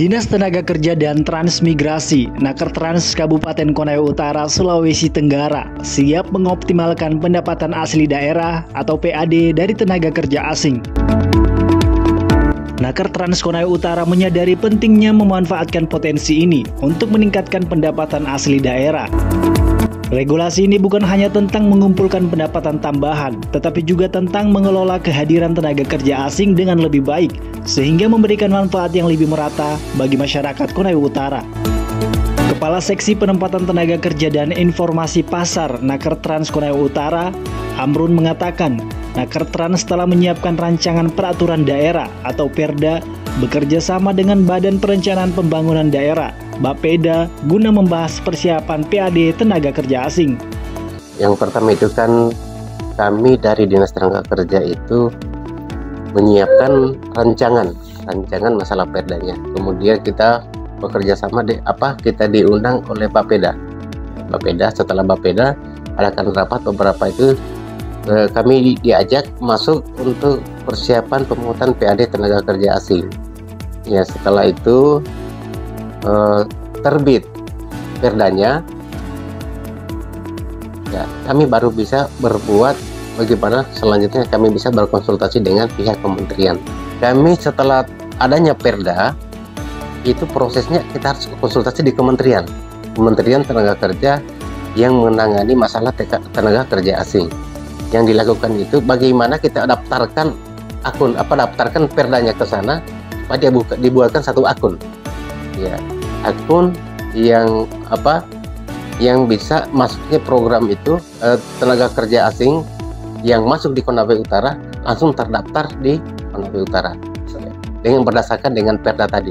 Dinas Tenaga Kerja dan Transmigrasi, Nakertrans Kabupaten Konawe Utara, Sulawesi Tenggara, siap mengoptimalkan pendapatan asli daerah atau PAD dari tenaga kerja asing. Nakertrans Konawe Utara menyadari pentingnya memanfaatkan potensi ini untuk meningkatkan pendapatan asli daerah. Regulasi ini bukan hanya tentang mengumpulkan pendapatan tambahan, tetapi juga tentang mengelola kehadiran tenaga kerja asing dengan lebih baik, sehingga memberikan manfaat yang lebih merata bagi masyarakat Konawe Utara. Kepala Seksi Penempatan Tenaga Kerja dan Informasi Pasar Nakertrans Konawe Utara, Amrun mengatakan, Nakertrans telah menyiapkan rancangan peraturan daerah atau Perda bekerja sama dengan Badan Perencanaan Pembangunan Daerah, Bapeda, guna membahas persiapan PAD tenaga kerja asing. Yang pertama itu kan kami dari Dinas Tenaga Kerja itu menyiapkan rancangan masalah perdanya. Kemudian kita bekerja sama kita diundang oleh Bapeda. Setelah Bapeda adakan rapat beberapa itu kami diajak masuk untuk persiapan pemungutan PAD tenaga kerja asing. Ya, setelah itu terbit perdanya, ya kami baru bisa berbuat bagaimana selanjutnya kami bisa berkonsultasi dengan pihak kementerian. Kami setelah adanya perda itu prosesnya kita harus konsultasi di Kementerian Tenaga Kerja yang menangani masalah tenaga kerja asing. Yang dilakukan itu bagaimana kita daftarkan daftarkan perdanya ke sana, supaya dibuatkan satu akun. Ya, akun yang bisa masuknya program itu tenaga kerja asing yang masuk di Konawe Utara langsung terdaftar di Konawe Utara dengan berdasarkan dengan perda tadi.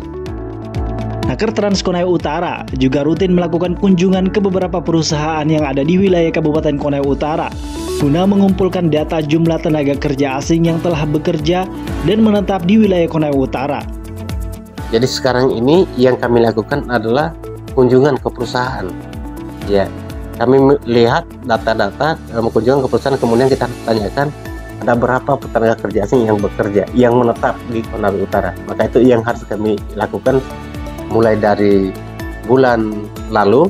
Nakertrans Konawe Utara juga rutin melakukan kunjungan ke beberapa perusahaan yang ada di wilayah Kabupaten Konawe Utara guna mengumpulkan data jumlah tenaga kerja asing yang telah bekerja dan menetap di wilayah Konawe Utara. Jadi sekarang ini yang kami lakukan adalah kunjungan ke perusahaan. Ya, kami melihat data-data dalam kunjungan ke perusahaan, kemudian kita tanyakan ada berapa tenaga kerja asing yang bekerja, yang menetap di Konawe Utara. Maka itu yang harus kami lakukan mulai dari bulan lalu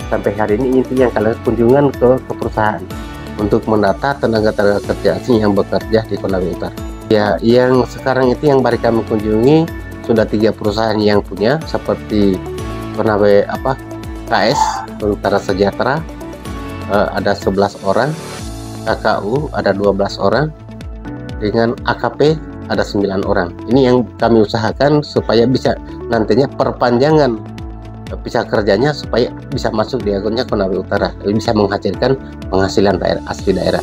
sampai hari ini, itu yang kalian kunjungan ke perusahaan untuk mendata tenaga kerja asing yang bekerja di Konawe Utara. Ya, yang sekarang itu yang baru kami kunjungi sudah 3 perusahaan yang punya, seperti Konawe KS Utara Sejahtera ada 11 orang, KKU ada 12 orang, dengan AKP ada 9 orang. Ini yang kami usahakan supaya bisa nantinya perpanjangan bisa kerjanya supaya bisa masuk di akunnya Konawe Utara, bisa menghasilkan penghasilan asli daerah.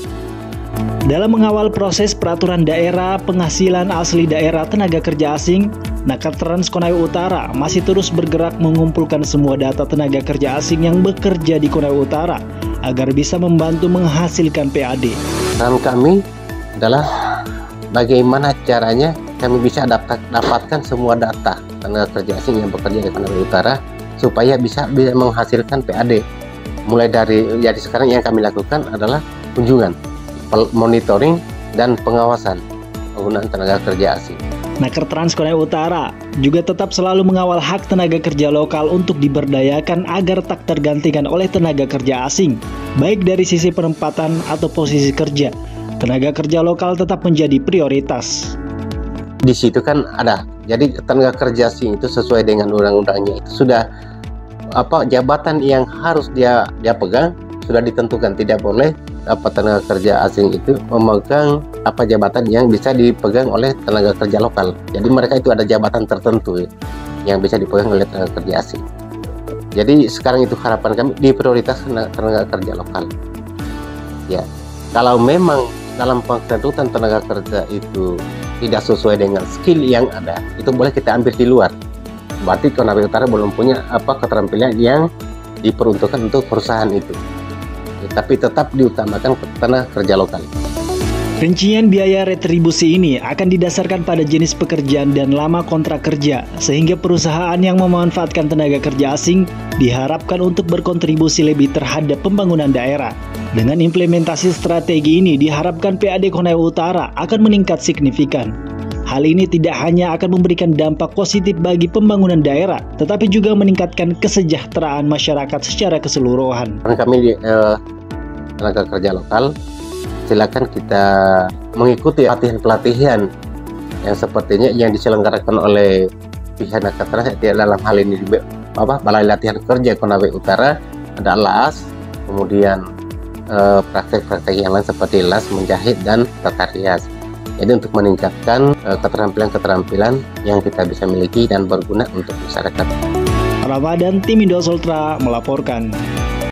Dalam mengawal proses peraturan daerah penghasilan asli daerah tenaga kerja asing, Nakertrans Konawe Utara masih terus bergerak mengumpulkan semua data tenaga kerja asing yang bekerja di Konawe Utara agar bisa membantu menghasilkan PAD. Dan kami adalah bagaimana caranya kami bisa dapatkan semua data tenaga kerja asing yang bekerja di Konawe Utara supaya bisa menghasilkan PAD. Mulai dari, jadi sekarang yang kami lakukan adalah kunjungan, monitoring, dan pengawasan penggunaan tenaga kerja asing. Nakertrans Konawe Utara juga tetap selalu mengawal hak tenaga kerja lokal untuk diberdayakan agar tak tergantikan oleh tenaga kerja asing, baik dari sisi penempatan atau posisi kerja. Tenaga kerja lokal tetap menjadi prioritas. Di situ kan ada, jadi tenaga kerja asing itu sesuai dengan undang-undangnya itu sudah jabatan yang harus dia pegang sudah ditentukan. Tidak boleh tenaga kerja asing itu memegang jabatan yang bisa dipegang oleh tenaga kerja lokal. Jadi mereka itu ada jabatan tertentu yang bisa dipegang oleh tenaga kerja asing. Jadi sekarang itu harapan kami di prioritas tenaga kerja lokal. Ya, kalau memang dalam pengetutan tenaga kerja itu tidak sesuai dengan skill yang ada, itu boleh kita ambil di luar. Berarti Konawe Utara belum punya keterampilan yang diperuntukkan untuk perusahaan itu. Ya, tapi tetap diutamakan tenaga kerja lokal. Rincian biaya retribusi ini akan didasarkan pada jenis pekerjaan dan lama kontrak kerja, sehingga perusahaan yang memanfaatkan tenaga kerja asing diharapkan untuk berkontribusi lebih terhadap pembangunan daerah. Dengan implementasi strategi ini, diharapkan PAD Konawe Utara akan meningkat signifikan. Hal ini tidak hanya akan memberikan dampak positif bagi pembangunan daerah, tetapi juga meningkatkan kesejahteraan masyarakat secara keseluruhan. Kami di tenaga kerja lokal, silakan kita mengikuti pelatihan yang sepertinya yang diselenggarakan oleh pihak Nakatras dalam hal ini Balai Latihan Kerja Konawe Utara, ada las, kemudian praktek-praktek yang lain seperti las, menjahit, dan tata rias. Jadi untuk meningkatkan keterampilan-keterampilan yang kita bisa miliki dan berguna untuk masyarakat. Ramadan, tim Indosiar Ultra melaporkan.